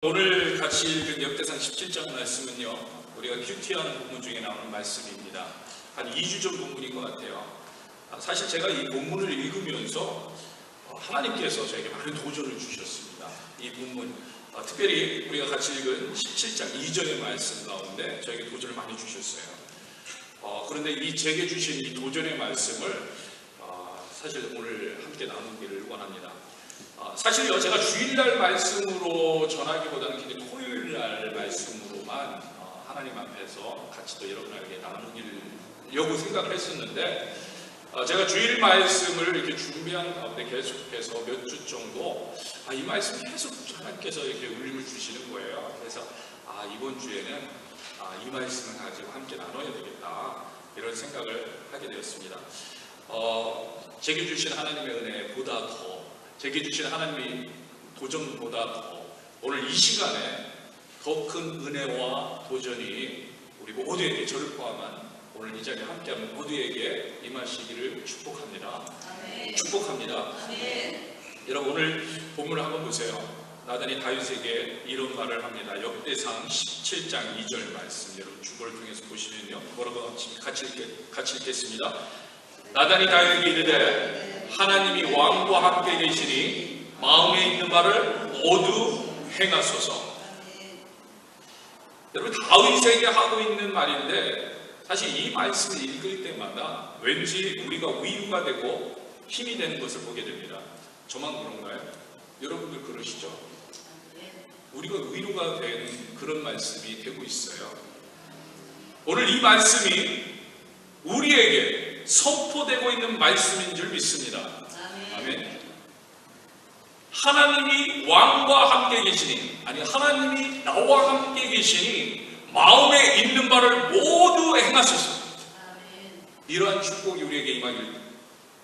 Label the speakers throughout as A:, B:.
A: 오늘 같이 읽은 역대상 17장 말씀은요, 우리가 큐티하는 본문 중에 나오는 말씀입니다. 한 2주 전 본문인 것 같아요. 사실 제가 이 본문을 읽으면서 하나님께서 저에게 많은 도전을 주셨습니다. 이 본문, 특별히 우리가 같이 읽은 17장 2절의 말씀 가운데 저에게 도전을 많이 주셨어요. 그런데 이 제게 주신 이 도전의 말씀을 사실 오늘 함께 나누기를 원합니다. 사실요, 제가 주일날 말씀으로 전하기보다는 그냥 토요일날 말씀으로만 하나님 앞에서 같이 또 여러분에게 나누려고 생각했었는데, 제가 주일 말씀을 이렇게 준비하는 가운데 계속해서 몇 주 정도 이 말씀 계속 하나님께서 이렇게 울림을 주시는 거예요. 그래서 이번 주에는 이 말씀을 가지고 함께 나눠야 되겠다, 이런 생각을 하게 되었습니다. 제게 주신 하나님의 은혜보다 더, 제게 주신 하나님의 도전보다 더 오늘 이 시간에 더 큰 은혜와 도전이 우리 모두에게, 저를 포함한 오늘 이 자리에 함께하는 모두에게 임하시기를 축복합니다. 아멘. 축복합니다. 아멘. 여러분, 오늘 본문을 한번 보세요. 나단이 다윗에게 이런 말을 합니다. 역대상 17장 2절 말씀, 여러분 주보를 통해서 보시면요, 뭐라고 같이 읽겠습니다. 나단이 다윗에게 이르되 하나님이 왕과 함께 계시니 마음에 있는 말을 모두 행하소서. 여러분, 다윗에게 하고 있는 말인데, 사실 이 말씀을 읽을 때마다 왠지 우리가 위로가 되고 힘이 되는 것을 보게 됩니다. 저만 그런가요? 여러분들 그러시죠? 우리가 위로가 되는 그런 말씀이 되고 있어요. 오늘 이 말씀이 우리에게 선포되고 있는 말씀인 줄 믿습니다. 아멘. 하나님이 왕과 함께 계시니, 아니 하나님이 나와 함께 계시니 마음에 있는 바를 모두 행하소서. 이러한 축복이 우리에게 임하길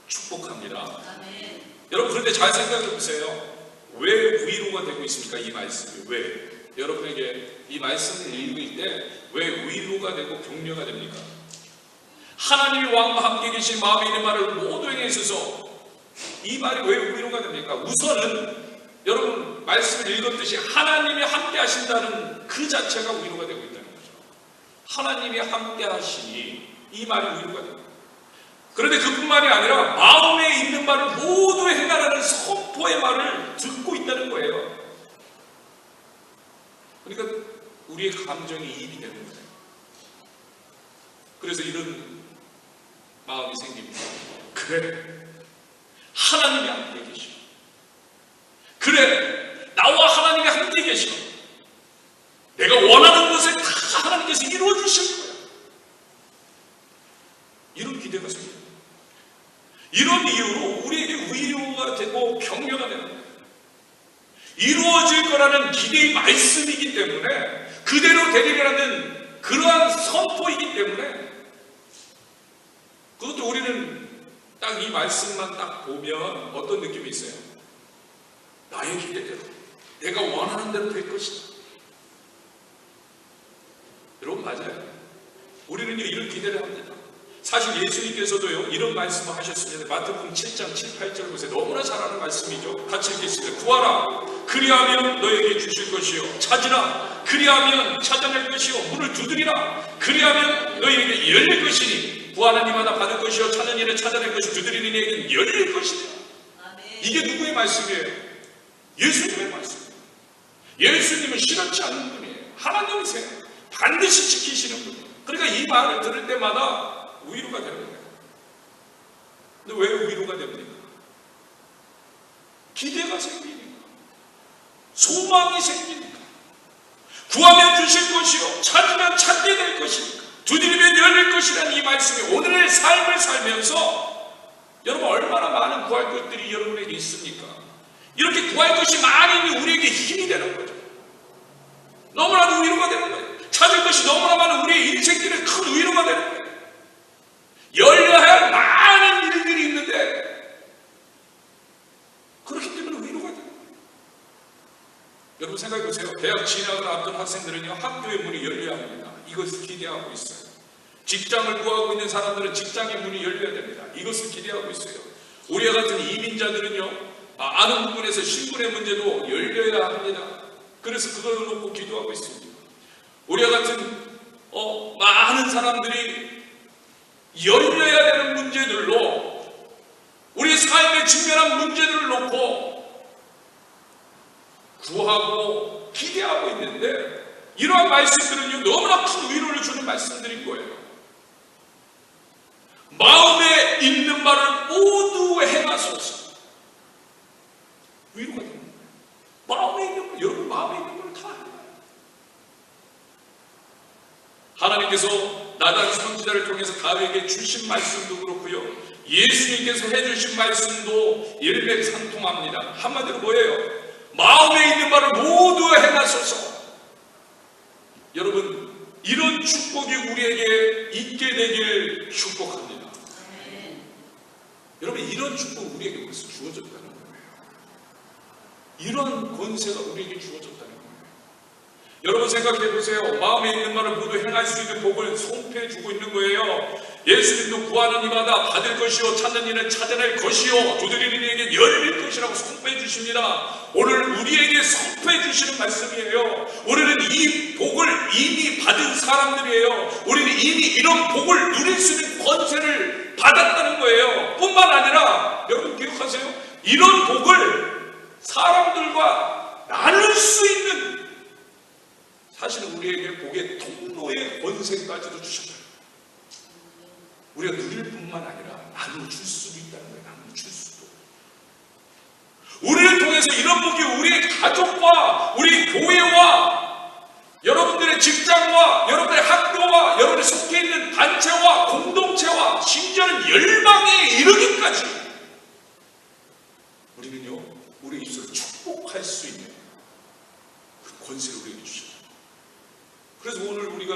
A: 축복합니다. 아멘. 여러분, 그런데 잘 생각해 보세요. 왜 위로가 되고 있습니까? 이 말씀이 왜? 여러분에게 이 말씀을 읽을 때 왜 위로가 되고 격려가 됩니까? 하나님이 왕과 함께 계신 마음에 있는 말을 모두 행하소서. 이 말이 왜 위로가 됩니까? 우선은 여러분, 말씀을 읽었듯이 하나님이 함께 하신다는 그 자체가 위로가 되고 있다는 거죠. 하나님이 함께 하시니 이 말이 위로가 됩니다. 그런데 그뿐만이 아니라 마음에 있는 말을 모두 행하라는 선포의 말을 듣고 있다는 거예요. 그러니까 우리의 감정이 이입이 되는 거예요. 그래서 이런 마음이 생깁니다. 그래, 하나님이 함께 계시고, 그래, 나와 하나님이 함께 계시고, 내가 원하는 것을 다 하나님께서 이루어 주실 거야. 이런 기대가 생깁니다. 이런 이유로 우리에게 위로가 되고 격려가 되는 거예요. 이루어질 거라는 기대의 말씀이기 때문에, 그대로 되리라는 그러한 선포이기 때문에, 그것도 우리는 딱 이 말씀만 딱 보면 어떤 느낌이 있어요? 나의 기대대로, 내가 원하는 대로 될 것이다. 여러분, 맞아요. 우리는 이런 기대를 합니다. 사실 예수님께서도요, 이런 말씀을 하셨습니다. 마태복음 7장 7, 8절 보세요. 너무나 잘 아는 말씀이죠. 같이 읽겠습니다. 구하라, 그리하면 너에게 주실 것이요. 찾으라, 그리하면 찾아낼 것이요. 문을 두드리라, 그리하면 너에게 열릴 것이니, 구하는 이마다 받을 것이요, 찾는 이는 찾아낼 것이요, 두드리는 이에게 열릴 것이다. 이게 누구의 말씀이에요? 예수님의 말씀이에요. 예수님은 실현치 않는 분이에요. 하나님이세요. 반드시 지키시는 분이에요. 그러니까 이 말을 들을 때마다 위로가 되는 거예요. 근데 왜 위로가 됩니까? 기대가 생기니까, 소망이 생기니까, 구하면 주실 것이요, 찾으면 찾게 될 것이니까, 두드리면 열릴 것이라는 이 말씀이 오늘의 삶을 살면서 여러분, 얼마나 많은 구할 것들이 여러분에게 있습니까? 이렇게 구할 것이 많이 있는 우리에게 힘이 되는 거죠. 너무나도 위로가 되는 거예요. 찾을 것이 너무나 많은 우리의 인생길에 큰 위로가 되는 거예요. 열려야 할 많은 일들이 있는데, 그렇기 때문에 위로가 되는 거예요. 여러분, 생각해 보세요. 대학 진학을 앞둔 학생들은요, 학교의 문이 열려야 합니다. 이것을 기대하고 있어요. 직장을 구하고 있는 사람들은 직장의 문이 열려야 됩니다. 이것을 기대하고 있어요. 우리와 같은 이민자들은요, 아는 부분에서 신분의 문제도 열려야 합니다. 그래서 그걸 놓고 기도하고 있습니다. 우리와 같은 많은 사람들이 열려야 되는 문제들로, 우리 삶에 직면한 문제들을 놓고 구하고 기대하고 있는데, 이러한 말씀들은요 너무나 큰 위로를 주는 말씀들인 거예요. 마음에 있는 말을 모두 행하소서. 위로가 되는 거예요. 마음에 있는 말, 여러분 마음에 있는 말을 다 행해요. 하나님께서 나단 선지자를 통해서 다윗에게 주신 말씀도 그렇고요, 예수님께서 해주신 말씀도 일맥상통합니다. 한마디로 뭐예요? 마음에 있는 말을 모두 행하소서. 여러분, 이런 축복이 우리에게 있게 되길 축복합니다. 여러분, 이런 축복 우리에게 벌써 주어졌다는 거예요. 이런 권세가 우리에게 주어졌다는 거예요. 여러분 생각해 보세요. 마음에 있는 말을 모두 행할 수 있는 복을 송패해 주고 있는 거예요. 예수님도 구하는 이마다 받을 것이요, 찾는 이는 찾아낼 것이요, 두드리는 이에게 열릴 것이라고 송패해 주십니다. 오늘 우리에게 송패해 주시는 말씀이에요. 우리는 이 복을 이미 받은 사람들이에요. 우리는 이미 이런 복을 누릴 수 있는 권세를 받았다는 거예요. 뿐만 아니라 여러분 기억하세요. 이런 복을 사람들과 나눌 수 있는, 사실은 우리에게 복의 통로의 권세까지도 주셨어요. 우리가 누릴 뿐만 아니라 나눠줄 수도 있다는 거예요. 나눠줄 수도. 우리를 통해서 이런 복이 우리의 가족과 우리 교회와 여러분들의 직장과 여러분들의 학교와 여러분이 속해 있는 단체와 공동체와 심지어는 열방에 이르기까지 우리는요, 우리 입술을 축복할 수 있는 그 권세를 우리에게 주셨어요. 그래서 오늘 우리가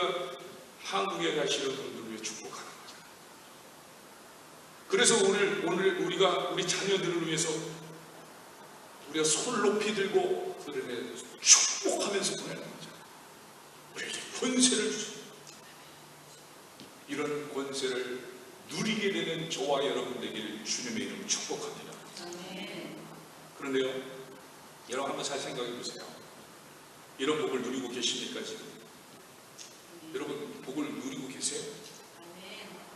A: 한국에 가시는 분들을 위해 축복하는 거죠. 그래서 오늘 우리가 우리 자녀들을 위해서 우리가 손 높이 들고 그들에게 축복하면서 보내는 거죠. 우리에게 권세를 주세요. 이런 권세를 누리게 되는 저와 여러분 되길 주님의 이름으로 축복합니다. 그런데요, 여러분 한번 잘 생각해 보세요. 이런 복을 누리고 계십니까 지금? 여러분 복을 누리고 계세요?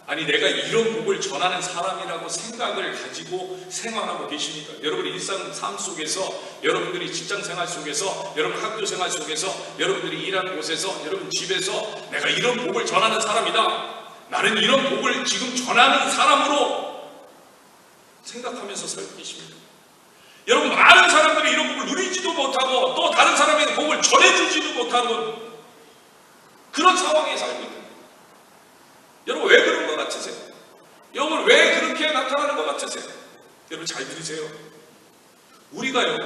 A: 아니 내가 이런 복을 전하는 사람이라고 생각을 가지고 생활하고 계십니까? 여러분 일상 삶 속에서, 여러분들이 직장 생활 속에서, 여러분 학교 생활 속에서, 여러분들이 일하는 곳에서, 여러분 집에서 내가 이런 복을 전하는 사람이다, 나는 이런 복을 지금 전하는 사람으로 생각하면서 살고 계십니까? 여러분 많은 사람들이 이런 복을 누리지도 못하고 또 다른 사람에게 복을 전해주지도 못하고 그런 상황에 살고 있는 거예요. 여러분 왜 그런 것 같으세요? 여러분 왜 그렇게 나타나는 것 같으세요? 여러분 잘 들으세요. 우리가요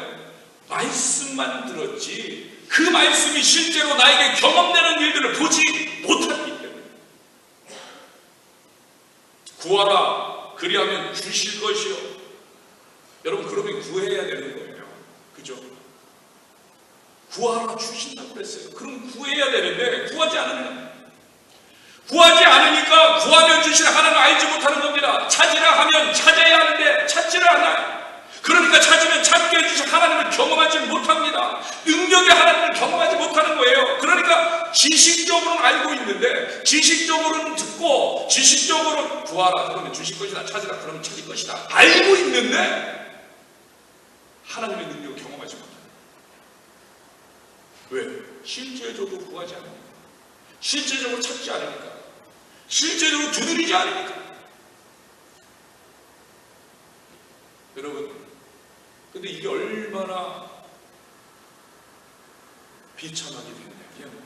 A: 말씀만 들었지 그 말씀이 실제로 나에게 경험되는 일들을 보지 못하기 때문에. 구하라 그리하면 주실 것이요. 여러분 그러면 구해야 되는 거예요. 그죠? 구하라 주신다고 그랬어요. 그럼 구해야 되는데 구하지 않으니까 구하면 주시는 하나님을 알지 못하는 겁니다. 찾으라 하면 찾아야 하는데 찾지를 않아요. 그러니까 찾으면 찾게 해주신 하나님을 경험하지 못합니다. 능력의 하나님을 경험하지 못하는 거예요. 그러니까 지식적으로는 알고 있는데, 지식적으로는 듣고, 지식적으로 구하라 그러면 주실 것이다, 찾으라 그러면 찾을 것이다 알고 있는데 하나님의 능력을 경험하지 못합니다. 왜? 실제적으로 구하지 않으니까, 실제적으로 찾지 않으니까, 실제적으로 두드리지 않으니까. 여러분, 근데 이게 얼마나 비참하게 됐냐면,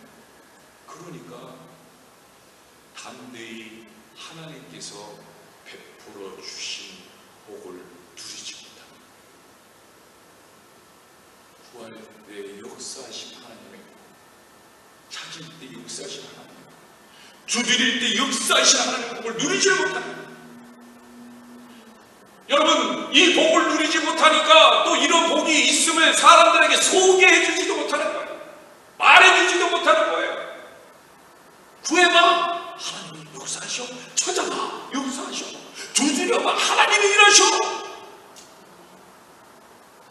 A: 그러니까 담대히 하나님께서 베풀어 주신 복을 누리지 못합니다. 구할 때 역사하신 하나님의 복, 찾을 때 역사하신 하나님의 복, 두드릴 때 역사하신 하나님의 복을 누리지 못합니다. 여러분, 이 복을 누리지 못하니까 또 이런 복이 있음을 사람들에게 소개해 주지도 못하는 거예요. 말해 주지도 못하는 거예요. 구해봐, 하나님이 역사하셔. 찾아봐, 역사하셔. 두드려봐, 하나님이 일하셔.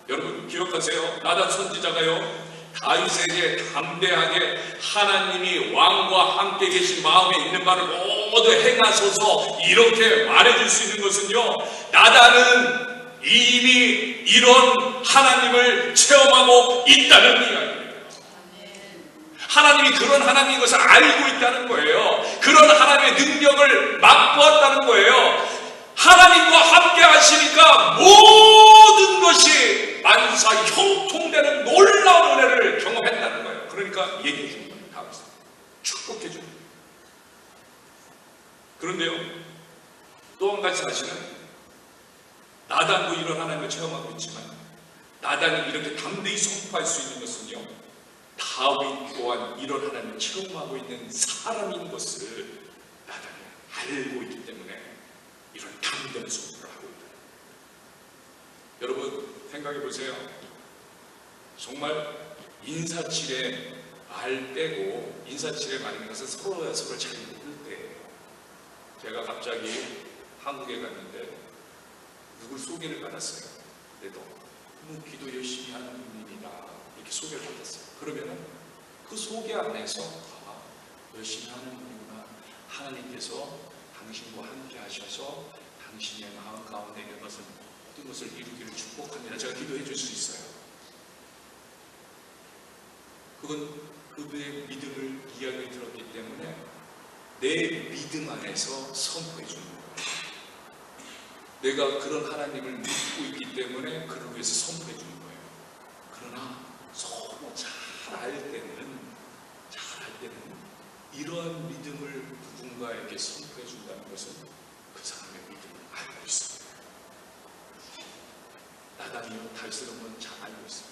A: 여러분 기억하세요. 나단 선지자가요, 다윗에게 담대하게 하나님이 왕과 함께 계신 마음에 있는 바를 모두 행하소서 이렇게 말해줄 수 있는 것은요, 나단은 이미 이런 하나님을 체험하고 있다는 이야기예요. 하나님이 그런 하나님인 것을 알고 있다는 거예요. 그런 하나님의 능력을 맛보았다는 거예요. 하나님과 함께 하시니까 모든 것이 만사 형통되는 놀라운 은혜를 경험했다는 거예요. 그러니까 얘기해 주는 거예요. 다윗은 축복해 주는 거예요. 그런데요, 또 한 가지 사실은 나단도 이런 하나님을 체험하고 있지만 나단이 이렇게 담대히 선포할 수 있는 것은요, 다윗 또한 이런 하나님을 체험하고 있는 사람인 것을 나단이 알고 있기 때문에 이런 담대한 선포를 하고 있다. 여러분 생각해 보세요. 정말 인사치레 말 빼고 인사치레 말인 것은 서로가 서로를 잘 모를 때예요. 제가 갑자기 한국에 갔는데 누굴 소개를 받았어요. 그래도 기도 열심히 하는 분이다 이렇게 소개를 받았어요. 그러면은 그 소개 안에서 열심히 하는 분이구나, 하나님께서 당신과 함께 하셔서 당신의 마음 가운데 있는 것은 모든 것을 이루기를 축복합니다. 제가 기도해 줄 수 있어요. 그건 그분의 믿음을 이야기 들었기 때문에 내 믿음 안에서 선포해 주는 거예요. 내가 그런 하나님을 믿고 있기 때문에 그를 위해서 선포해 주는 거예요. 그러나 서로 잘 알 때는 이러한 믿음을 누군가에게 선포해 준다는 것은 그 사람의 믿음을 알고 있습니다. 나단이요, 다윗을 너무 잘 알고 있어요.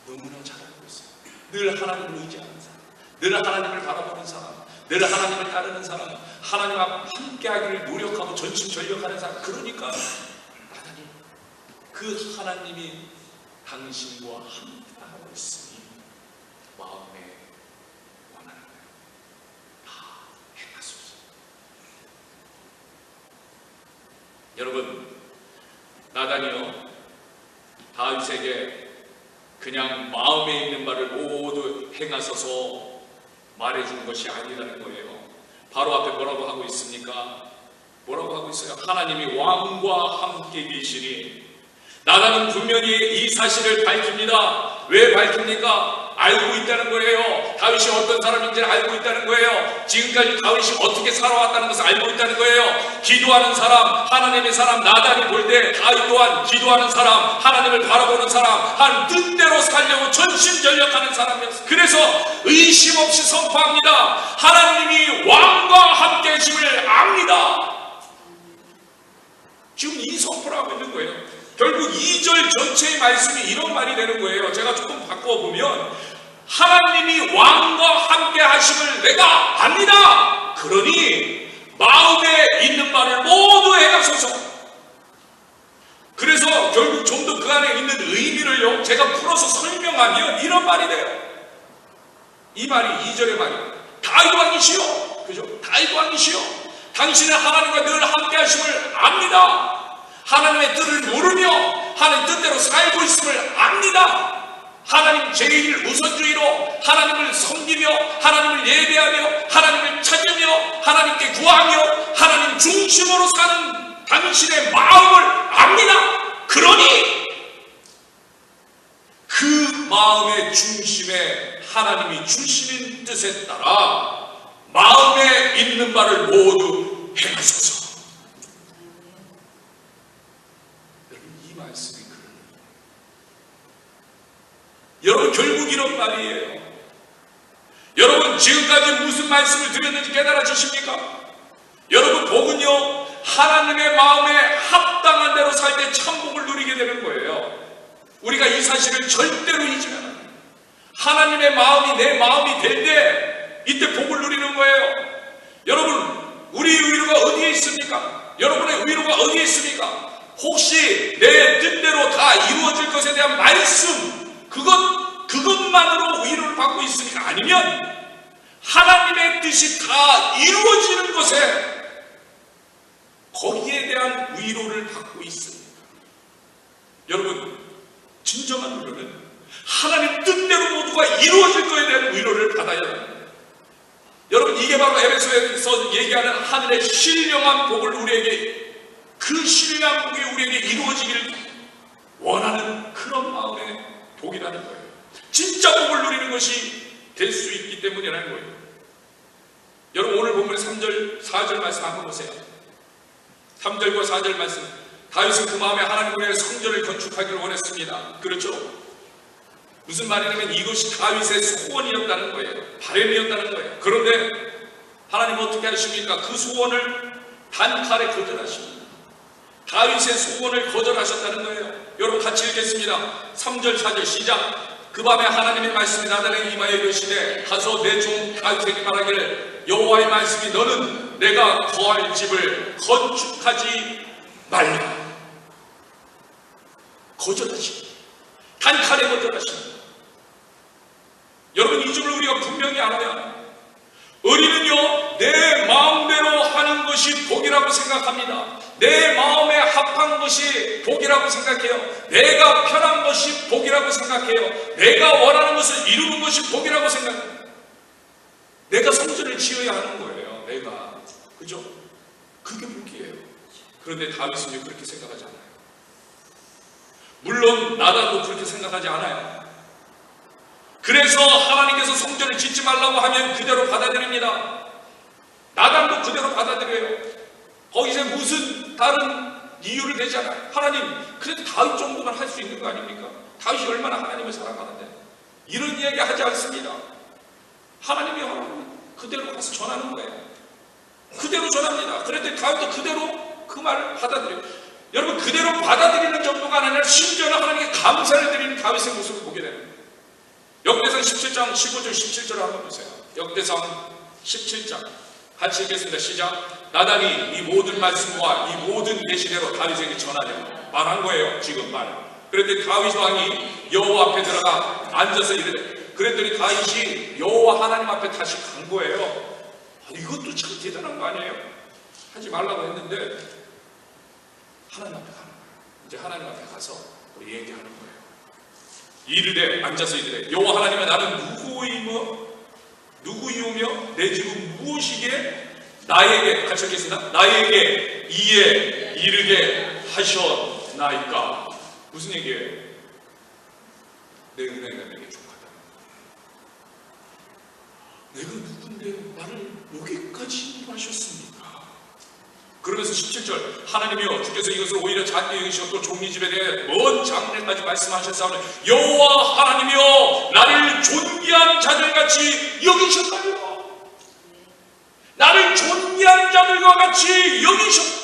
A: 너무나 잘 알고 있어요. 늘 하나님을 의지하는 사람, 늘 하나님을 바라보는 사람, 늘 하나님을 따르는 사람, 하나님과 함께하기를 노력하고 전심전력하는 사람. 그러니까 나단이 그 하나님이 당신과 함께하고 있으니 마음에 원하는 대로 다 행하소서. 여러분, 나단이요, 다윗에게 그냥 마음에 있는 바를 모두 행하소서 말해주는 것이 아니라는 거예요. 바로 앞에 뭐라고 하고 있습니까? 뭐라고 하고 있어요? 하나님이 왕과 함께 계시니. 나단은 분명히 이 사실을 밝힙니다. 왜 밝힙니까? 알고 있다는 거예요. 다윗이 어떤 사람인지를 알고 있다는 거예요. 지금까지 다윗이 어떻게 살아왔다는 것을 알고 있다는 거예요. 기도하는 사람, 하나님의 사람, 나단이 볼 때 다윗 또한 기도하는 사람, 하나님을 바라보는 사람, 한 뜻대로 살려고 전심전력하는 사람이었어요. 그래서 의심 없이 선포합니다. 하나님이 왕과 함께 계심을 압니다. 지금 이 선포를 하고 있는 거예요. 결국 2절 전체의 말씀이 이런 말이 되는 거예요. 제가 조금 바꿔보면 하나님이 왕과 함께 하심을 내가 압니다. 그러니 마음에 있는 바를 모두 행하소서. 그래서 결국 좀 더 그 안에 있는 의미를요, 제가 풀어서 설명하면 이런 말이 돼요. 이 말이 2절의 말이에요. 다윗 왕이시여, 그죠? 다윗 왕이시여, 당신은 하나님과 늘 함께 하심을 압니다. 하나님의 뜻을 모르며 하나님 뜻대로 살고 있음을 압니다. 하나님 제일 우선주의로 하나님을 섬기며 하나님을 예배하며 하나님을 찾으며 하나님께 구하며 하나님 중심으로 사는 당신의 마음을 압니다. 그러니 그 마음의 중심에 하나님이 주시는 뜻에 따라 마음에 있는 바를 모두 행하소서. 여러분, 결국 이런 말이에요. 여러분, 지금까지 무슨 말씀을 드렸는지 깨달아지십니까? 여러분, 복은요, 하나님의 마음에 합당한 대로 살 때 참복을 누리게 되는 거예요. 우리가 이 사실을 절대로 잊으면 안 돼요. 하나님의 마음이 내 마음이 될 때 이때 복을 누리는 거예요. 여러분, 우리 위로가 어디에 있습니까? 여러분의 위로가 어디에 있습니까? 혹시 내 뜻대로 다 이루어질 것에 대한 말씀, 그것만으로 위로를 받고 있습니까? 아니면 하나님의 뜻이 다 이루어지는 것에 거기에 대한 위로를 받고 있습니까? 여러분, 진정한 위로는 하나님 뜻대로 모두가 이루어질 것에 대한 위로를 받아야 합니다. 여러분, 이게 바로 에베소에서 얘기하는 하늘의 신령한 복을 우리에게, 그 신령한 복이 우리에게 이루어지기를 원하는 그런 마음의 복이라는 거예요. 진짜 복을 누리는 것이 될 수 있기 때문이라는 거예요. 여러분, 오늘 본문의 3절, 4절 말씀 한번 보세요. 3절과 4절 말씀. 다윗은 그 마음에 하나님을 위해 성전을 건축하기를 원했습니다. 그렇죠? 무슨 말이냐면 이것이 다윗의 소원이었다는 거예요. 바람이었다는 거예요. 그런데 하나님은 어떻게 하십니까? 그 소원을 단칼에 거절하십니다. 다윗의 소원을 거절하셨다는 거예요. 여러분, 같이 읽겠습니다. 3절 4절 시작. 그 밤에 하나님의 말씀이 나단에게 임하여 이르시되 가서 내 종 다윗에게 말하기를 여호와의 말씀이 너는 내가 거할 집을 건축하지 말라. 거절하십니다. 단칼에 거절하십니다. 여러분, 이 점을 우리가 분명히 알아야 합니다. 우리는요, 내 마음대로 하는 것이 복이라고 생각합니다. 내 마음에 합한 것이 복이라고 생각해요. 내가 편한 것이 복이라고 생각해요. 내가 원하는 것을 이루는 것이 복이라고 생각해요. 내가 성전을 지어야 하는 거예요. 내가. 그죠? 그게 복이에요. 그런데 다윗은 그렇게 생각하지 않아요. 물론 나단도 그렇게 생각하지 않아요. 그래서 하나님께서 성전을 짓지 말라고 하면 그대로 받아들입니다. 나단도 그대로 받아들여요. 거기서 무슨 다른 이유를 대지 않아요. 하나님, 그래도 다윗 정도만 할 수 있는 거 아닙니까? 다윗이 얼마나 하나님을 사랑하는데. 이런 이야기 하지 않습니다. 하나님이 하라면 그대로 가서 전하는 거예요. 그대로 전합니다. 그런데 다윗도 그대로 그 말을 받아들여요. 여러분, 그대로 받아들이는 정도가 아니라 심지어는 하나님께 감사를 드리는 다윗의 모습을 보게 됩니다. 역대상 17장 15절 17절을 한번 보세요. 역대상 17장 같이 읽겠습니다. 시작. 나단이 이 모든 말씀과 이 모든 계시대로 다윗에게 전하려 말한 거예요. 지금 말. 그랬더니 다윗 왕이 여호와 앞에 들어가 앉아서 이르되, 그랬더니 다윗이 여호와 하나님 앞에 다시 간 거예요. 이것도 참 대단한 거 아니에요? 하지 말라고 했는데 하나님 앞에 가는 거예요. 이제 하나님 앞에 가서 얘기하는 거예요. 이르되, 앉아서 이르되, 여호와 하나님은 나는 누구이오며 내 집은 무엇이기에 나에게, 같이 읽겠습니다. 나에게 이에 이르게 하셨나이까. 무슨 얘기예요? 내 은혜가 내게 족하다. 내가 누군데 나를 여기까지 인도하셨습니까? 그러면서 17절, 하나님이여 주께서 이것을 오히려 작게 여기셨고 종이 집에 대해 먼 장래까지 말씀하셨사오니 여호와 하나님이여 나를 존귀한 자들같이 여기셨나요? 나를 존귀한 자들과 같이 여기셨.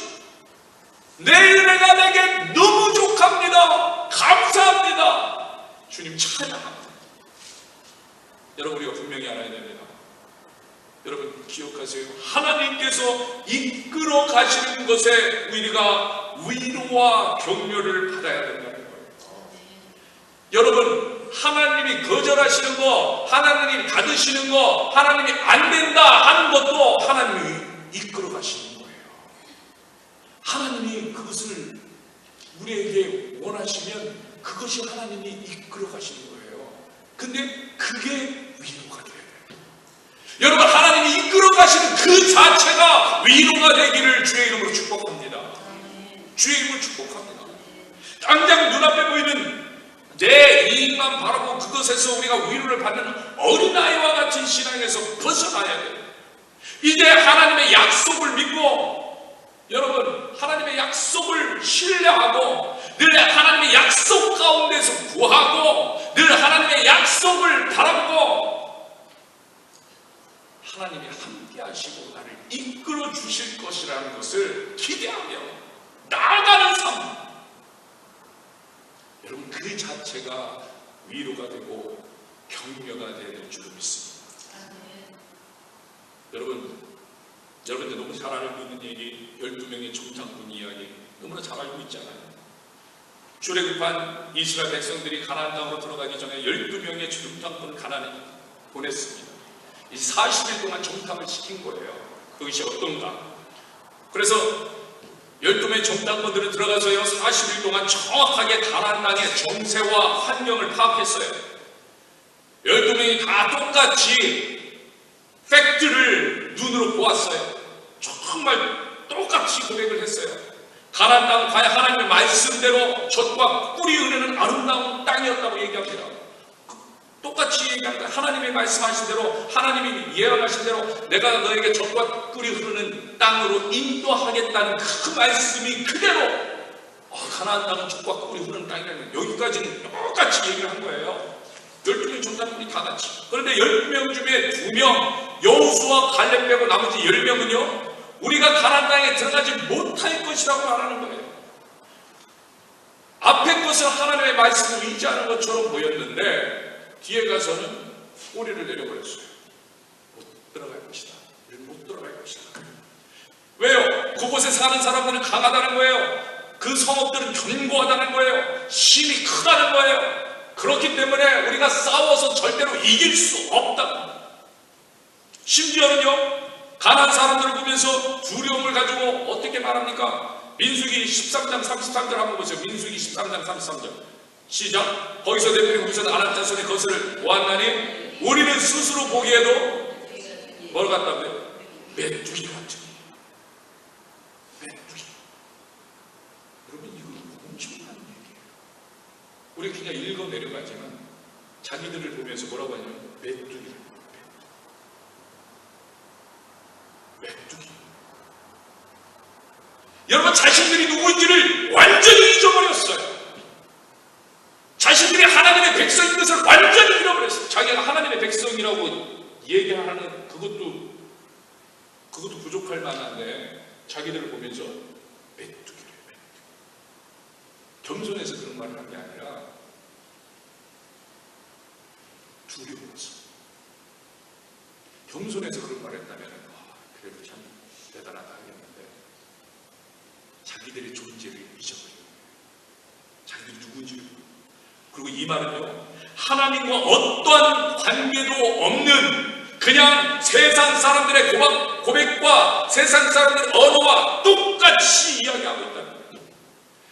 A: 내 은혜가 내게 너무 족합니다. 감사합니다. 주님 찬양합니다. 여러분, 우리가 분명히 알아야 됩니다. 여러분, 기억하세요. 하나님께서 이끌어 가시는 것에 우리가 위로와 격려를 받아야 된다는 거예요. 여러분, 하나님이 거절하시는 거, 하나님이 닫으시는 거, 하나님이 안 된다 하는 것도 하나님이 이끌어 가시는 거예요. 하나님이 그것을 우리에게 원하시면 그것이 하나님이 이끌어 가시는 거예요. 근데 그게 위로가 돼요. 여러분, 하나님이 이끌어 가시는 그 자체가 위로가 되기를 주의 이름으로 축복합니다. 주의 이름으로 축복합니다. 당장 눈앞에 보이는 내 이익만 바라고 그것에서 우리가 위로를 받는 어린아이와 같은 신앙에서 벗어나야 돼요. 이제 하나님의 약속을 믿고, 여러분, 하나님의 약속을 신뢰하고 늘 하나님의 약속 가운데서 구하고 늘 하나님의 약속을 바라보고 하나님이 함께 하시고 나를 이끌어 주실 것이라는 것을 기대하며 나아가는 삶. 여러분, 그 자체가 위로가 되고 격려가 되는 줄 믿습니다. 여러분들 너무 잘 알고 있는 얘기, 12명의 정탐꾼 이야기 너무나 잘 알고 있잖아요. 출애굽한 이스라엘 백성들이 가나안 땅으로 들어가기 전에 12명의 정탐꾼을 가나안에 보냈습니다. 이 40일 동안 정탐을 시킨 거예요. 그것이 어떤가? 그래서 12명의 정탐꾼들은 들어가서요 40일 동안 정확하게 가나안 땅의 정세와 환경을 파악했어요. 12명이 다 똑같이 팩트를 눈으로 보았어요. 정말 똑같이 고백을 했어요. 가나안 땅은 과연 하나님의 말씀대로 젖과 꿀이 흐르는 아름다운 땅이었다고 얘기합니다. 똑같이 얘기합니다. 하나님의 말씀하신 대로, 하나님이 예언하신 대로 내가 너에게 젖과 꿀이 흐르는 땅으로 인도하겠다는 그 말씀이 그대로 가나안 땅은 젖과 꿀이 흐르는 땅이라는, 여기까지는 똑같이 얘기를 한 거예요. 12명 종단들이 다 같이. 그런데 12명 중에 2명, 여호수아 갈렙 빼고 나머지 10명은요 우리가 가나안 땅에 들어가지 못할 것이라고 말하는 거예요. 앞에 것은 하나님의 말씀을 의지하는 것처럼 보였는데 뒤에 가서는 꼬리를 내려버렸어요. 못 들어갈 것이다. 못 들어갈 것이다. 왜요? 그곳에 사는 사람들은 강하다는 거예요. 그 성읍들은 견고하다는 거예요. 힘이 크다는 거예요. 그렇기 때문에 우리가 싸워서 절대로 이길 수 없다. 심지어는요 가나안 사람들을 보면서 두려움을 가지고 어떻게 말합니까? 민수기 13장 33절 한번 보세요. 민수기 13장 33절 시작. 거기서 대표님 우선 아낙 자손의 것을 보았나니 우리는 스스로 보기에도 뭘 같다고요? 메뚜기 같은. 메뚜기. 여러분 이거 엄청난 얘기예요. 우리 그냥 읽어 내려가지만 자기들을 보면서 뭐라고 하냐면 메뚜기. 메뚜기. 여러분 자신들이 누구인지를 완전히 잊어버렸어요. 자신들이 하나님의 백성인 것을 완전히 잃어버렸어요. 자기가 하나님의 백성이라고 얘기하는 그것도 부족할 만한데 자기들을 보면서 메뚜기래요. 겸손해서 그런 말을 한 게 아니라 두려워서. 겸손해서 그런 말을 했다면 그래도 참 대단하다 하겠는데 자기들의 존재를 잊어버리고 자기들이 누군지를. 그리고 이 말은요 하나님과 어떠한 관계도 없는 그냥 세상 사람들의 고백과 세상 사람들의 언어와 똑같이 이야기하고 있다는 거예요.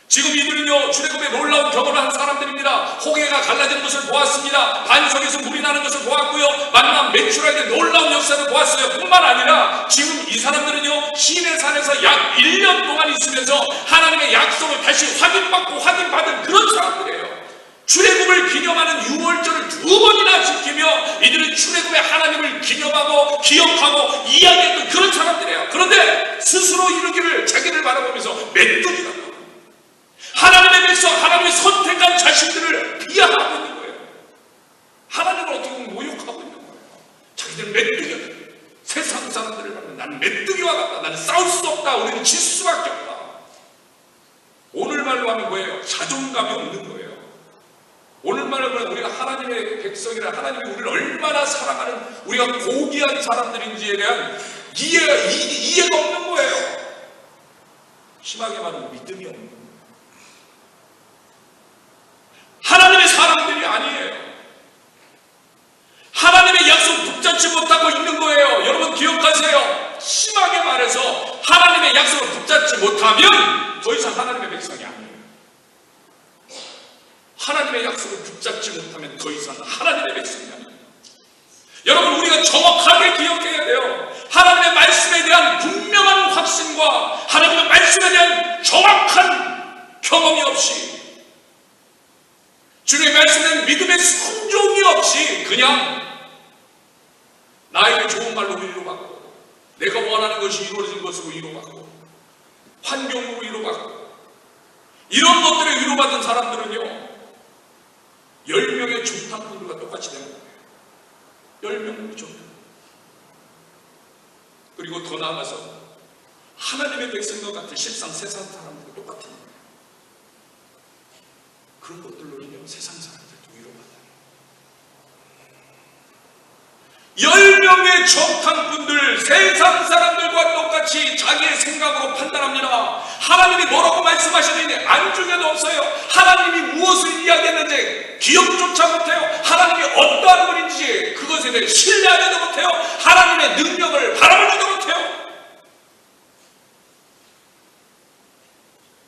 A: 지금 이들은요 출애굽의 놀라운 경험을 한 사람들입니다. 홍해가 갈라지는 것을 보았습니다. 반석에서 물이 나는 것을 보았고요, 만남 매출하게 놀라운 역사를 보았어요. 뿐만 아니라 지금 이 사람들은요 시내산에서 약 1년 동안 있으면서 하나님의 약속을 다시 확인받은 그런 사람들이에요. 출애굽을 기념하는 6월절을 2번이나 지키며 이들은 출애굽의 하나님을 기념하고 기억하고 이야기했던 그런 사람들이에요. 그런데 스스로 이루기를 자기를 바라보면서 메뚜기가 하나님의 백성, 하나님의 선택한 자신들을 비하하고 있는 거예요. 하나님을 어떻게 보면 모욕하고 있는 거예요. 자기들은 메뚜기가 돼요. 세상 사람들을 보면 나는 메뚜기와 같다. 나는 싸울 수 없다. 우리는 질 수밖에 없다. 오늘 말로 하면 뭐예요? 자존감이 없는 거예요. 오늘 말로 하면 우리가 하나님의 백성이라 하나님이 우리를 얼마나 사랑하는 우리가 고귀한 사람들인지에 대한 이해가 없는 거예요. 심하게 말하면 믿음이 없는 거예요. 하나님의 사람들이 아니에요. 하나님의 약속 붙잡지 못하고 있는 거예요. 여러분 기억하세요. 심하게 말해서 하나님의 약속을 붙잡지 못하면 더 이상 하나님의 백성이 아니에요. 하나님의 약속을 붙잡지 못하면 더 이상 하나님의 백성이 아니에요. 여러분 우리가 정확하게 기억해야 돼요. 하나님의 말씀에 대한 분명한 확신과 하나님의 말씀에 대한 정확한 경험이 없이 주님의 말씀은 믿음의 순종이 없이 그냥 나에게 좋은 말로 위로받고 내가 원하는 것이 이루어진 것으로 위로받고 환경으로 위로받고 이런 것들에 위로받은 사람들은요 10명의 종탄꾼들과 똑같이 되는 거예요. 10명의 종탄꾼. 그리고 더 나아가서 하나님의 백성과 같은 실상 세상 사람들과 똑같은 거예요. 그런 것들로는요 세상 사람들도 위로받아요. 10명의 정탐꾼들 세상 사람들과 똑같이 자기의 생각으로 판단합니다. 하나님이 뭐라고 말씀하셨는지 안중에도 없어요. 하나님이 무엇을 이야기했는지 기억조차 못해요. 하나님이 어떠한 분인지 그것에 대해 신뢰하지도 못해요. 하나님의 능력을 바라보지도 못해요.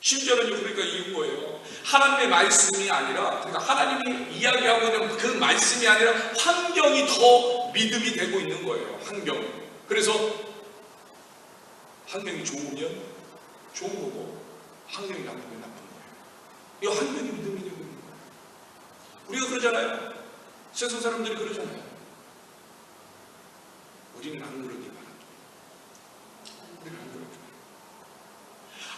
A: 심지어는 그러니까 이런 거예요. 하나님의 말씀이 아니라, 그러니까 하나님이 이야기하고 있는 그 말씀이 아니라 환경이 더 믿음이 되고 있는 거예요. 환경. 그래서 환경이 좋으면 좋은 거고 환경이 나쁘면 나쁜 거예요. 이 환경이 믿음이 되고 있는 거예요. 우리가 그러잖아요. 세상 사람들이 그러잖아요. 우리는 안 그러기 바랍니다. 우리는 안 그러기 바랍니다.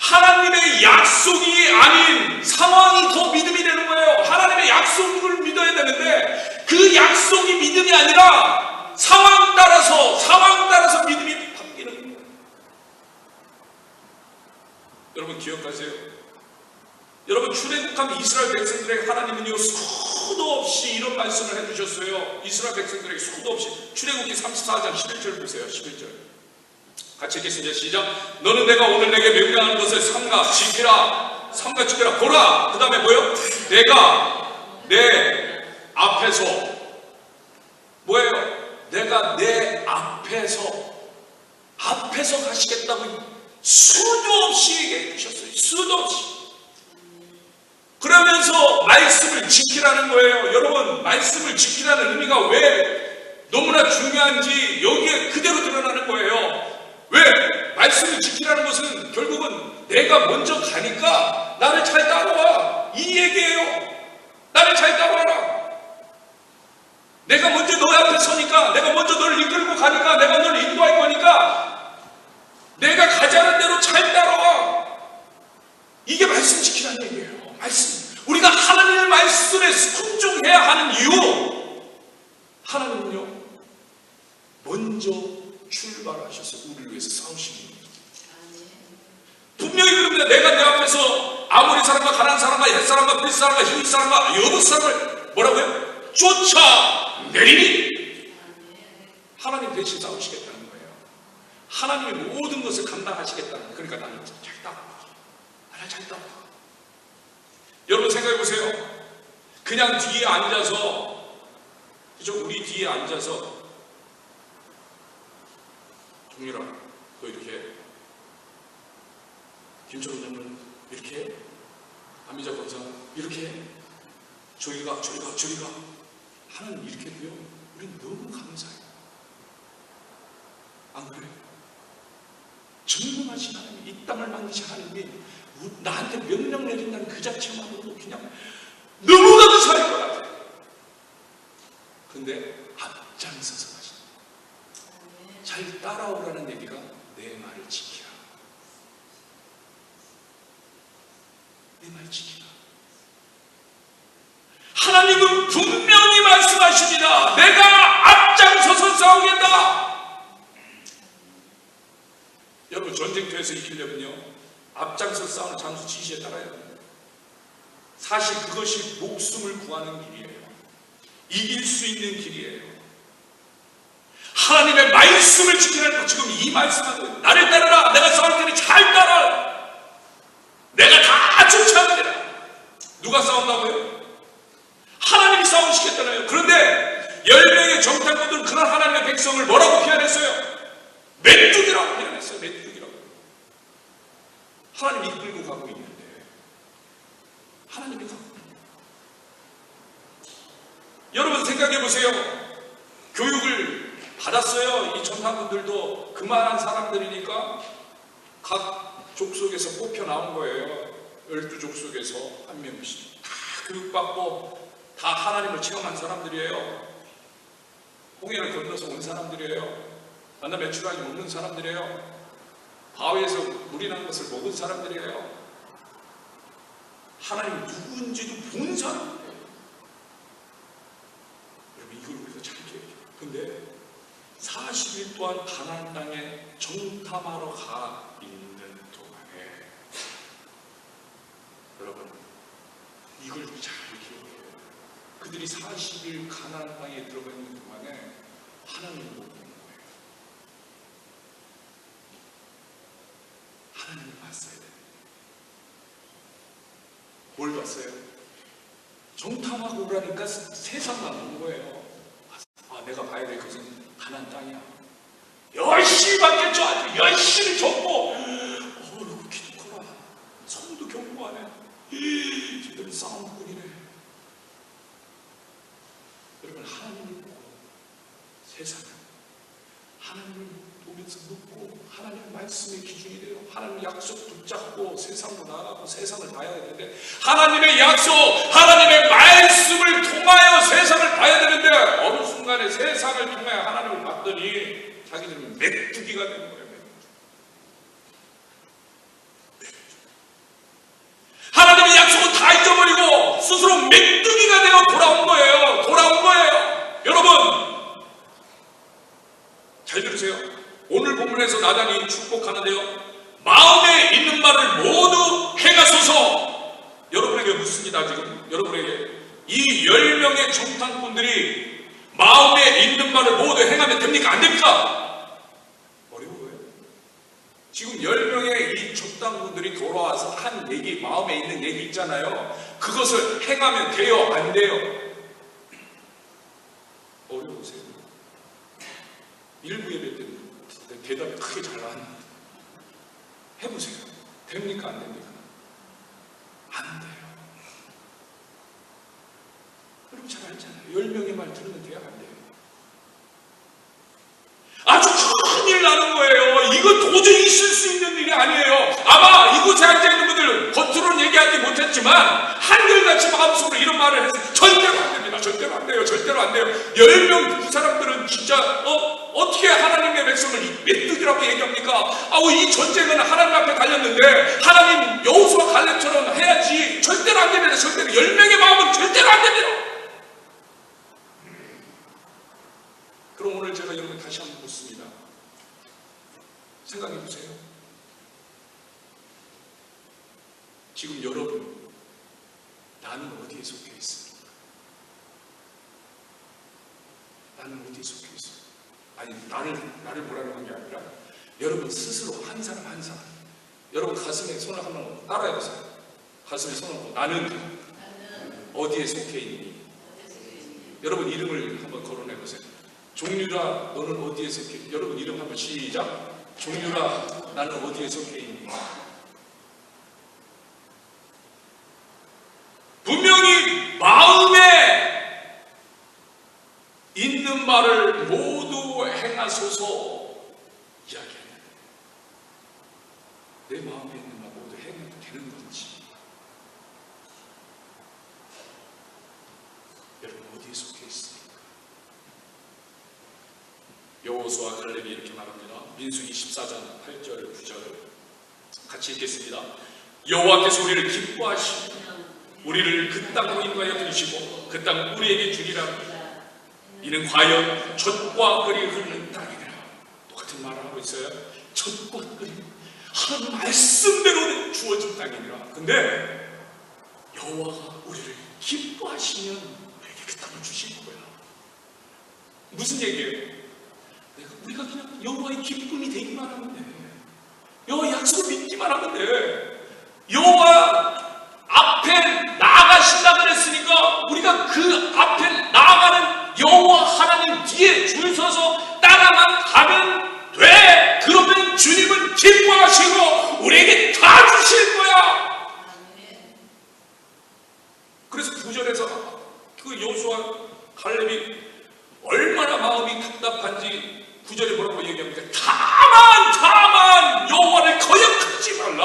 A: 하나님의 약속이 아닌 상황이 더 믿음이 되는 거예요. 하나님의 약속을 믿어야 되는데 그 약속이 믿음이 아니라 상황 따라서 믿음이 바뀌는 거예요. 여러분 기억하세요. 여러분 출애굽한 이스라엘 백성들에게 하나님은요 수도 없이 이런 말씀을 해주셨어요. 이스라엘 백성들에게 수도 없이. 출애굽기 34장 11절 보세요. 11절 같이 읽겠습니다. 시작. 너는 내가 오늘 내게 명령하는 것을 삼가 지키라. 삼가 지키라. 보라. 그 다음에 뭐예요? 내가 내 앞에서 뭐예요? 내가 내 앞에서 가시겠다고 수도 없이 얘기해 주셨어요. 수도 없이. 그러면서 말씀을 지키라는 거예요. 여러분 말씀을 지키라는 의미가 왜 너무나 중요한지 여기에 그대로 드러나는 거예요. 왜? 말씀을 지키라는 것은 결국은 내가 먼저 가니까 나를 잘 따라와 이 얘기예요. 나를 잘 따라와라. 내가 먼저 너의 앞에 서니까, 내가 먼저 너를 이끌고 가니까, 내가 너를 인도할 거니까 내가 가자는 대로 잘 따라와. 이게 말씀 지키라는 얘기예요. 말씀. 우리가 하나님의 말씀에 순종해야 하는 이유, 하나님은요 먼저 출발하셔서 우리를 위해서 싸우시는 거예요. 분명히 그럽니다. 내가 내 앞에서 아모리 사람과 가나안 사람과 헷 사람과 빌 사람과 히윗 사람과 여부 사람을 뭐라고요? 쫓아내리니 하나님 대신 싸우시겠다는 거예요. 하나님이 모든 것을 감당하시겠다는 거예요. 그러니까 나를 잘 따라와. 나를 잘 따라와. 여러분 생각해 보세요. 그냥 뒤에 앉아서, 그죠? 우리 뒤에 앉아서 종일아 너 이렇게 해. 김철호 장로는 이렇게 해. 안미자 권사 이렇게 해. 저리 가 하나님 이렇게 해도요 우린 너무 감사해요. 안 그래요? 전능하신 하나님, 이 땅을 만드신 하나님이 나한테 명령 내린다는 그 자체만으로도 그냥 너무 감사할 것 같아요. 근데 앞장서서 가시는 잘 따라오라는 얘기가 내 말을 지키라. 내 말 지키라. 하나님은 분명히 말씀하십니다. 내가 앞장서서 싸우겠다. 여러분 전쟁터에서 이기려면요 앞장서 싸우는 장수 지시에 따라야 합니다. 사실 그것이 목숨을 구하는 길이에요. 이길 수 있는 길이에요. 하나님의 말씀을 지키는 것, 지금 이 말씀은 나를 따르라. 내가 싸울 테니 잘 따라. 내가 다 쫓아내라. 누가 싸운다고요? 하나님이 싸우시겠다나요. 그런데 10명의 정탐꾼들은 그런 하나님의 백성을 뭐라고 표현했어요? 메뚜기라고 표현했어요. 메뚜기라고. 하나님이 이끌고 가고 있는데 하나님이 가고 있는데. 여러분 생각해 보세요. 교육을 받았어요. 이 정탐꾼들도 그만한 사람들이니까 각 족속에서 뽑혀 나온 거예요. 12족 속에서 한 명씩 다 교육받고 다 하나님을 체험한 사람들이에요. 홍해를 건너서 온 사람들이에요. 만나 메추라기 먹는 사람들이에요. 바위에서 물이 난 것을 먹은 사람들이에요. 하나님 누구인지도 본 사람들이에요. 여러분 이걸 우리가 잘 기억해요. 근데 40일 동안 가나안 땅에 정탐하러 가 있는 동안에 여러분 이걸 잘 기억해요. 그들이 40일 가나안 땅에 들어가 있는 동안에 하나님을 못 본 거예요. 하나님을 봤어야 돼요. 뭘 봤어요? 정탐하고 오라니까 세상만 본 거예요. 아, 내가 봐야 될 것은 가나안 땅이야. 열심히 받겠죠. 아주 열심히 적고 기도 커라. 성도 경고하네. 쟤들은 세상은 하나님을 보면서 묻고 하나님의 말씀의 기준이 돼요. 하나님의 약속 붙잡고 세상으로 나아가고 세상을 봐야 되는데, 하나님의 약속, 하나님의 말씀을 통하여 세상을 봐야 되는데, 어느 순간에 세상을 통하여 하나님을 봤더니 자기들은 메뚜기가 되는 거예요. 하나님의 약속은 다 잊어버리고 스스로 메뚜기가 되어 돌아온 거예요. 여러분 잘 들으세요. 오늘 본문에서 나단이 축복하는데요, 마음에 있는 말을 모두 행하소서. 여러분에게 묻습니다. 지금 여러분에게 이 10명의 정탐꾼들이 마음에 있는 말을 모두 행하면 됩니까? 안 됩니까? 어려워요. 지금 10명의 이 정탐꾼들이 돌아와서 한 얘기, 마음에 있는 얘기 있잖아요. 그것을 행하면 돼요? 안 돼요? 어려우세요? 일부 예배 때는 대답이 크게 잘 나왔는데 해보세요. 됩니까? 안 됩니까? 안 돼요. 여러분 잘 알잖아요. 10명의 말 들으면 돼요? 안 돼요? 아주 큰일 나는 거예요. 이거 도저히 있을 수 있는 일이 아니에요. 아마 이곳에 앉아있는 분들 겉으로는 얘기하지 못했지만 한결같이 마음속으로 이런 말을 해서 절대로 안 됩니다. 절대로 안 돼요. 절대로 안 돼요. 10명 그 사람들은 진짜 어떻게 하나님의 백성을 메뚜기라고 얘기합니까? 이 전쟁은 하나님 앞에 달렸는데 하나님 여호수아 갈렙처럼 해야지. 절대로 안 됩니다. 절대로. 10명의 마음은 절대로 안 됩니다. 그럼 오늘 제가 여러분 다시 한번 묻습니다. 생각해 보세요. 지금 여러분, 나는 어디에 속해 있습니까? 나는 어디에 속해 있습니까? 아니, 나를 뭐라고 한 게 아니라 여러분 스스로 한 사람 한 사람, 여러분 가슴에 손을 한번 따라해 보세요. 가슴에 손을 얹고 나는 어디에 속해 있니? 여러분 이름을 한번 거론해 보세요. 종류라, 너는 어디에 속해 있니? 여러분 이름 한번 시작. 종류라, 나는 어디에 속해 있니? 분명히 마음에 있는 말을 모두 행하소서 이야기했는데, 내 마음에 있는 말 모두 행해도 되는 건지, 여러분 어디에 속해 있습니까? 여호수아 갈렙이 이렇게 말합니다. 민수기 14장 8절 9절 같이 읽겠습니다. 여호와께서 우리를 기뻐하시고 우리를 그 땅으로 인도하여 들으시고 그 땅 우리에게 주리라. 이는 과연 젖과 꿀이 흐르는 땅이니라. 똑같은 말을 하고 있어요. 젖과 꿀이 하나님 말씀대로 주어진 땅이니라. 근데 여호와가 우리를 기뻐하시면 우리에게 그 땅을 주신 거야. 무슨 얘기예요? 우리가 그냥 여호와의 기쁨이 되기만 하면 돼. 여호와의 약속을 믿기만 하면 돼. 여호와 앞에 나아가신다 그랬으니까 우리가 그 앞에 나아가는 여호와 하나님 뒤에 줄 서서 따라만 가면 돼. 그러면 주님은 기뻐하시고 우리에게 다 주실 거야. 그래서 9절에서 그 여호수아 갈렙이 얼마나 마음이 답답한지 9절에 뭐라고 얘기합니까? 다만 여호와를 거역하지 말라.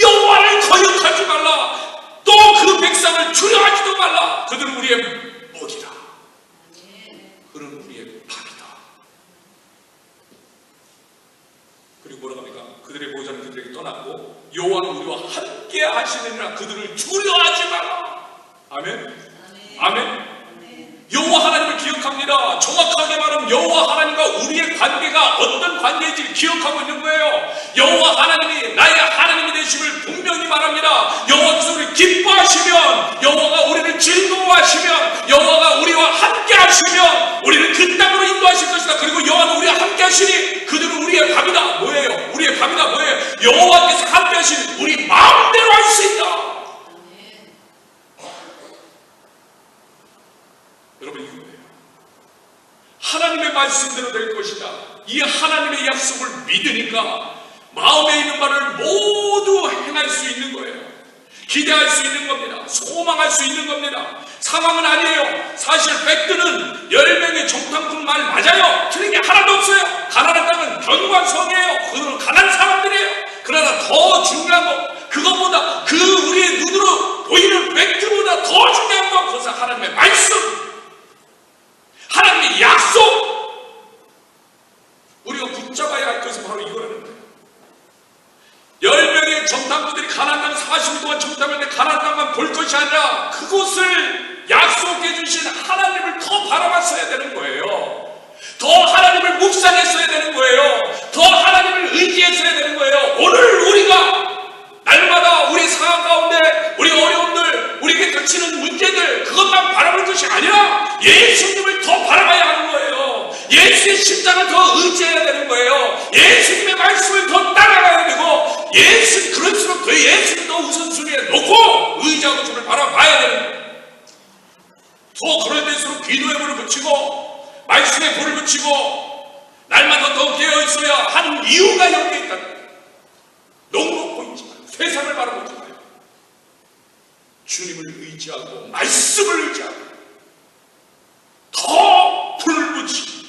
A: 여호와를 거역하지 말라. 또 그 백성을 두려워하지도 말라. 그들은 우리의 먹이라. 그들은 우리의 밥이다. 그리고 뭐라고 합니까? 그들의 보좌는 그들에게 떠났고 여호와는 우리와 함께 하시느니라. 그들을 두려워하지 말라. 아멘. 아멘. 여호와 하나님을 기억합니다. 정확하게 말하면 여호와 하나님과 우리의 관계가 어떤 관계인지를 기억하고 있는 거예요. 여호와 하나님이 나의 하나님이 되심을 분명히 말합니다. 여호와께서 우리를 기뻐하시면, 여호와가 우리를 즐거워하시면, 여호와가 우리와 함께 하시면 우리를 그 땅으로 인도하실 것이다. 그리고 여호와는 우리와 함께 하시니 그들은 우리의 밥이다. 뭐예요? 우리의 밥이다. 뭐예요? 여호와께서 함께 하시니 우리 마음대로 할 수 있다. 여러분 이거예요. 하나님의 말씀대로 될 것이다. 이 하나님의 약속을 믿으니까 마음에 있는 말을 모두 행할 수 있는 거예요. 기대할 수 있는 겁니다. 소망할 수 있는 겁니다. 상황은 아니에요. 사실 팩트는 10명의 정탐꾼 말 맞아요. 백성이에요. 그들은 가난한 사람들이에요. 그러나 더 중요한 거, 그것보다 그 우리의 눈으로 보이는 팩트보다 더 중요한 건 그것은 하나님의 말씀, 하나님의 약속, 우리가 붙잡아야 할 것은 바로 이거라는 거예요. 10명의 정탐꾼들이 가나안 땅 40일 동안 정탐했는데 가나안 땅만 볼 것이 아니라 그곳을 약속해 주신 하나님을 더 바라봤어야 되는 거예요. 더 하나님을 묵상했어야 되는 거예요. 더 하나님을 의지했어야 되는 거예요. 오늘 우리가 날마다 우리 상황 가운데 우리 어려움들, 우리에게 닥치는 문제들, 그것만 바라볼 것이 아니라 예수님을 더 바라봐야 하는 거예요. 예수의 십자가를 더 의지해야 되는 거예요. 예수님의 말씀을 더 따라가야 되고, 그럴수록 더 예수를 더 우선순위에 놓고 의지하고 주를 바라봐야 되는 거예요. 더 그럴 때일수록 기도의 불을 붙이고 말씀의 불을 붙이고 날마다 더 깨어 있어야 하는 이유가 여기에 있다. 너무 놓고 있지 마요. 세상을 바라보지 마요. 주님을 의지하고 말씀을 의지하고 더 불을 붙이고.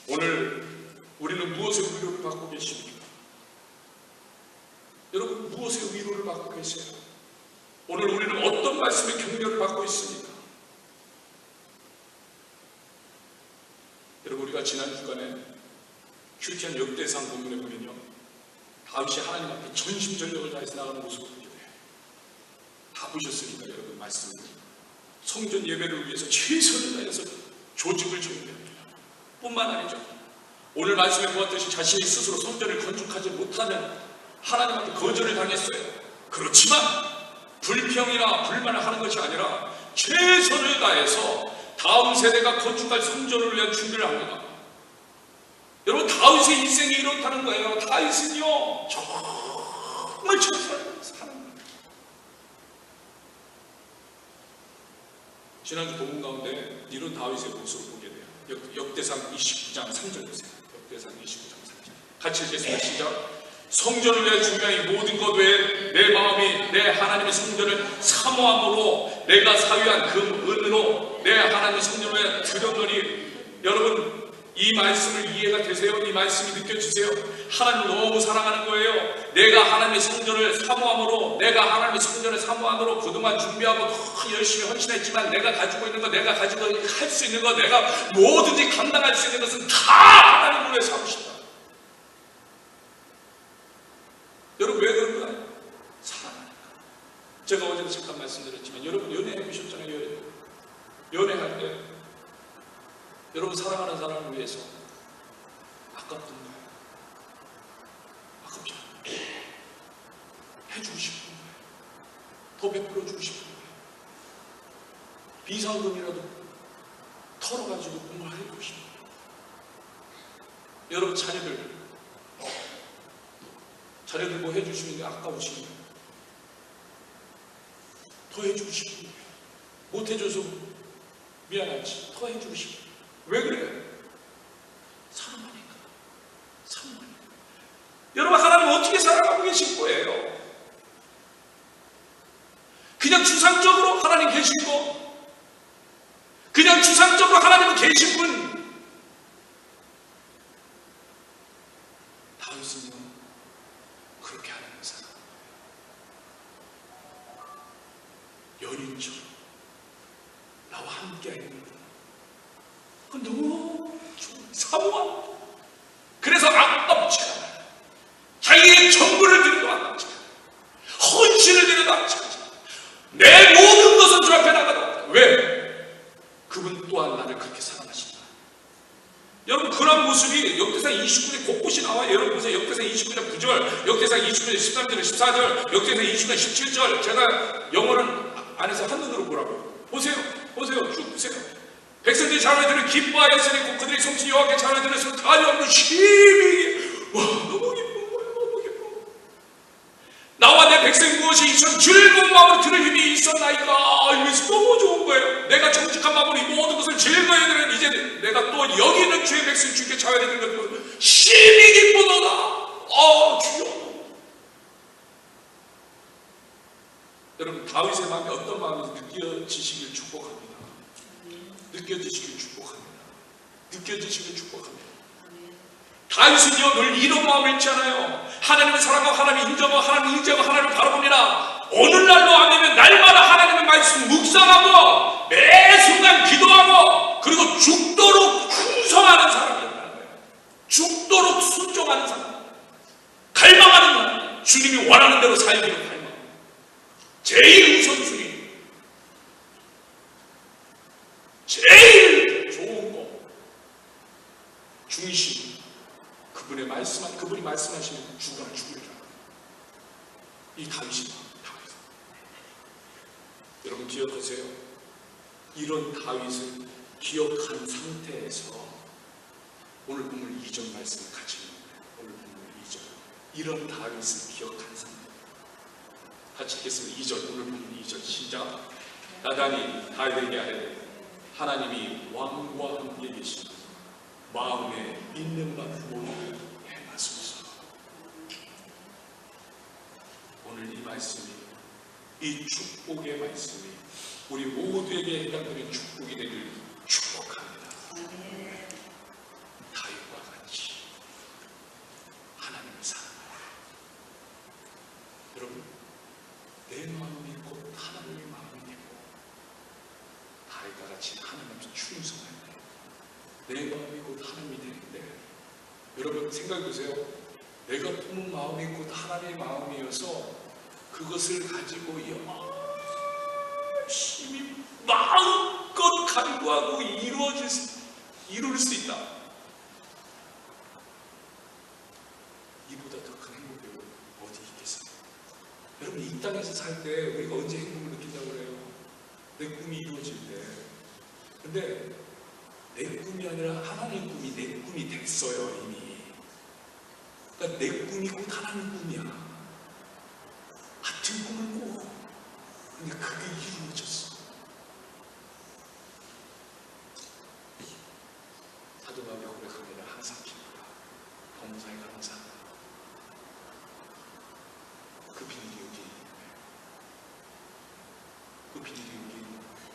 A: 오늘 우리는 무엇의 위로를 받고 계십니까? 여러분, 무엇의 위로를 받고 계세요? 오늘 우리는 어떤 말씀의 격려를 받고 있습니까? 여러분, 우리가 지난 주간에 큐티한 역대상 본문에 보면요, 다윗이 하나님 앞에 전심전력을 다해서 나가는 모습을 보게 돼요. 다 보셨으니까 여러분, 말씀을 성전 예배를 위해서 최선을 다해서 조직을 정리합니다. 뿐만 아니죠, 오늘 말씀에 보았듯이 자신이 스스로 성전을 건축하지 못하는 하나님 앞에 거절을 당했어요. 그렇지만 불평이나 불만을 하는 것이 아니라 최선을 다해서 다음 세대가 건축할 성전을 위한 준비를 합니다. 여러분, 다윗의 인생이 이렇다는 거예요. 다윗은요, 정말 최선을 사는 거예요. 지난주 본문 가운데 이런 다윗의 모습을 보게 돼요. 역대상 29장 3절 보세요. 역대상 29장 3절 같이 읽겠습니다. 시작. 성전을 위해 준비한 이 모든 것 외에 내 마음이 내 하나님의 성전을 사모함으로 내가 사유한 금, 은으로 내 하나님의 성전을 위해 드렸노니. 여러분, 이 말씀을 이해가 되세요? 이 말씀이 느껴지세요? 하나님을 너무 사랑하는 거예요. 내가 하나님의 성전을 사모함으로, 내가 하나님의 성전을 사모함으로 그동안 준비하고 더 열심히 헌신했지만 내가 가지고 있는 것, 내가 가지고 할 수 있는 것, 내가 뭐든지 감당할 수 있는 것은 다 하나님을 위해 삼으신다. 여러분, 왜 그런가요? 사랑하니까. 제가 어제도 잠깐 말씀드렸지만 여러분, 연애해 보셨잖아요. 연애할 때 여러분, 사랑하는 사람을 위해서 아깝던가요? 아깝지 않아요. 해주고 싶은 거예요. 더 베풀어 주고 싶은 거예요. 비상금이라도 털어가지고 뭔가 해주고 싶은 거예요. 여러분, 자녀들 뭐 해주시는 게 아까우신 거예요. 더 해주고 싶은 거예요. 못 해줘서 미안하지. 더 해주고 싶은 거예요. 왜 그래요? 사랑하니까. 사랑하니까. 여러분, 하나님 어떻게 살아가고 계신 거예요? 그냥 추상적으로 하나님 계신 거, 그냥 추상적으로 하나님은 계신 분. 다윗은요, 그렇게 하나님 사랑. 연인처럼 나와 함께 있는 분. 그건 너무 사모함. 그래서 아깝지 않아요. 자기의 전부를 드려도 아깝지 않아요. 헌신을 드려도 아깝지 않아요. 내 모든 것은 주 앞에 나가다. 왜? 그분 또한 나를 그렇게 사랑하신다. 여러분, 그런 모습이 역대상 29년 곳곳이 나와요. 여러분 보세요. 역대상 29년 9절, 역대상 29년 13절, 14절, 역대상 29년 17절. 제가 영어는 안에서 한눈으로 보라고요. 보세요. 쭉 보세요. 백성들이 자녀들을 기뻐하였으니 곧 그들이 성신 여호와께 자녀들을 다리 없는 힘이. 와, 너무 기쁜 거예요. 너무 기쁜 거예요. 나와 내 백성이 무엇이 있었 즐거운 마음으로 들을 힘이 있었나이까. 이것이 너무 좋은 거예요. 내가 정직한 마음으로 이 모든 것을 즐거워야 되는, 이제 내가 또 여기 있는 주의 백성 주께 자유해야 되는 것도 심히 기쁘도다. 주여. 여러분, 다윗의 마음이 어떤 마음인지 느껴지시길 축복합니다. 느껴지시길 축복합니다. 느껴지시길 축복합니다. 다윗은요 늘 이런 마음을 했잖아요. 하나님을 사랑하고 하나님을 인정하고 하나님을 의지하고 하나님을 바라봅니다. 오늘날도 아니면 날마다 하나님의 말씀 묵상하고 매 순간 기도하고 그리고 죽도록 충성하는 사람이었다는 거예요. 죽도록 순종하는 사람, 갈망하는 사람, 주님이 원하는 대로 살기를 갈망. 제일 우선순위, 제일 좋은 거, 중심. 그분이 말씀하시면 죽으리라. 이 다윗이다. 여러분 기억하세요. 이런 다윗을 기억한 상태에서 오늘 본문 2절 말씀을 같이 읽는다. 오늘 본문 2절. 이런 다윗을 기억한 상태. 같이 읽겠습니다. 2절. 오늘 본문 2절 시작. 나단이 다윗에게 하되 하나님이 왕과 함께 계시니 마음에 있는 바 모두 행하소서. 오늘 이 말씀이, 이 축복의 말씀이 우리 모두에게 해당되는 축복이 되길 축복합니다. 다윗과 같이 하나님을 사랑하라. 여러분, 내 마음이 곧 하나님의 마음이 되고 다윗과 같이 하나님 앞에 충성할 때 내 마음이 곧 하나님이 되는데, 여러분 생각해보세요. 내가 품은 마음이 곧 하나님의 마음이어서 그것을 가지고 열심히 마음껏 간구하고 이룰 수 있다. 이보다 더 큰 행복이 어디 있겠습니까? 여러분 이 땅에서 살 때 우리가 언제 행복을 느낀다고 그래요? 내 꿈이 이루어질 때. 근데 내 꿈이 아니라 하나님의 꿈이 내 꿈이 됐어요 이미. 그러니까 내 꿈이 곧 하나님의 꿈이야. 같은 꿈을 꿔. 근데 그게 이루어졌어. 사도 바울이 고백합니다. 항상 기쁘다. 범사에 감사하다. 그 비밀이 여기 있는 거예요. 그 비밀이 여기 있는 거예요.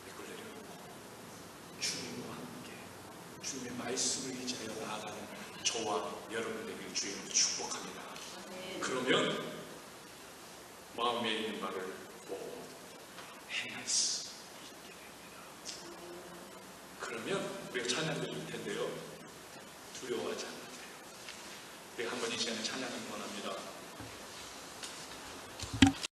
A: 이걸 내려놓고 주님과 함께 주님의 말씀을 의지하여 나아가는 저와 여러분 되기를 주님으로 축복합니다. 그러면 마음에 있는 바를 모두 행할 수 있게 됩니다. 그러면 우리가 찬양 드릴 텐데요, 두려워하지 않으세요. 우리가 한번 이 시간에 찬양을 원합니다.